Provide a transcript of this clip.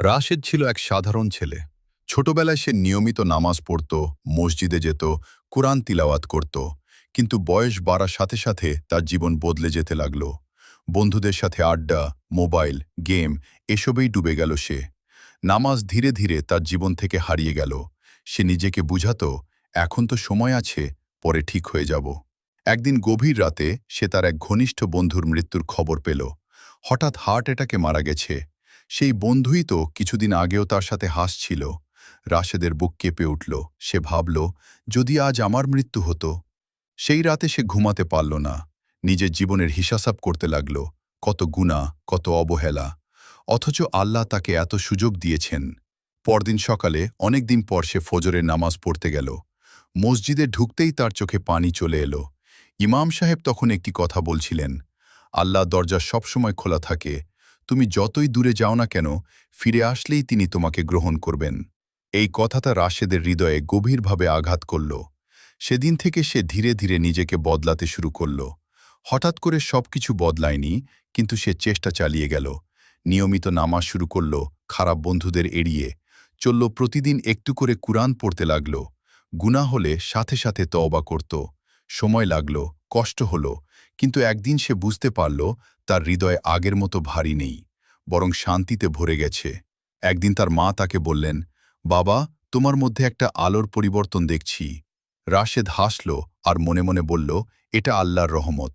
রাশেদ ছিল এক সাধারণ ছেলে। ছোটবেলায় সে নিয়মিত নামাজ পড়ত, মসজিদে যেত, কুরআন তিলাওয়াত করত। কিন্তু বয়স বাড়ার সাথে সাথে তার জীবন বদলে যেতে লাগল। বন্ধুদের সাথে আড্ডা, মোবাইল, গেম এসবেই ডুবে গেল সে। নামাজ ধীরে ধীরে তার জীবন থেকে হারিয়ে গেল। সে নিজেকে বুঝাত, এখন তো সময় আছে, পরে ঠিক হয়ে যাব। একদিন গভীর রাতে সে তার এক ঘনিষ্ঠ বন্ধুর মৃত্যুর খবর পেল। হঠাৎ হার্ট অ্যাটাকে মারা গেছে। সেই বন্ধুই তো কিছুদিন আগেও তার সাথে হাসছিল। রাশেদের বুক কেঁপে উঠল। সে ভাবল, যদি আজ আমার মৃত্যু হতো। সেই রাতে সে ঘুমাতে পারল না। নিজের জীবনের হিসাব করতে লাগল, কত গুনাহ, কত অবহেলা। অথচ আল্লাহ তাকে এত সুযোগ দিয়েছেন। পরদিন সকালে অনেক দিন পর সে ফজরের নামাজ পড়তে গেল। মসজিদে ঢুকতেই তার চোখে পানি চলে এলো। ইমাম সাহেব তখন একটি কথা বলছিলেন, আল্লাহ দরজা সবসময় খোলা থাকে, তুমি যতই দূরে যাও না কেন, ফিরে আসলেই তিনি তোমাকে গ্রহণ করবেন। এই কথাটা রাশেদের হৃদয়ে গভীরভাবে আঘাত করল। সেদিন থেকে সে ধীরে ধীরে নিজেকে বদলাতে শুরু করল। হঠাৎ করে সবকিছু বদলায়নি, কিন্তু সে চেষ্টা চালিয়ে গেল। নিয়মিত নামাজ শুরু করল, খারাপ বন্ধুদের এড়িয়ে চলল, প্রতিদিন একটু করে কুরআন পড়তে লাগল। গুনাহ হলে সাথে সাথে তওবা করত। সময় লাগল, কষ্ট হলো, কিন্তু একদিন সে বুঝতে পারল তার হৃদয় আগের মতো ভারী নেই, বরং শান্তিতে ভরে গেছে। একদিন তার মা তাকে বললেন, বাবা, তোমার মধ্যে একটা আলোর পরিবর্তন দেখছি। রাশেদ হাসল আর মনে মনে বলল, এটা আল্লাহর রহমত।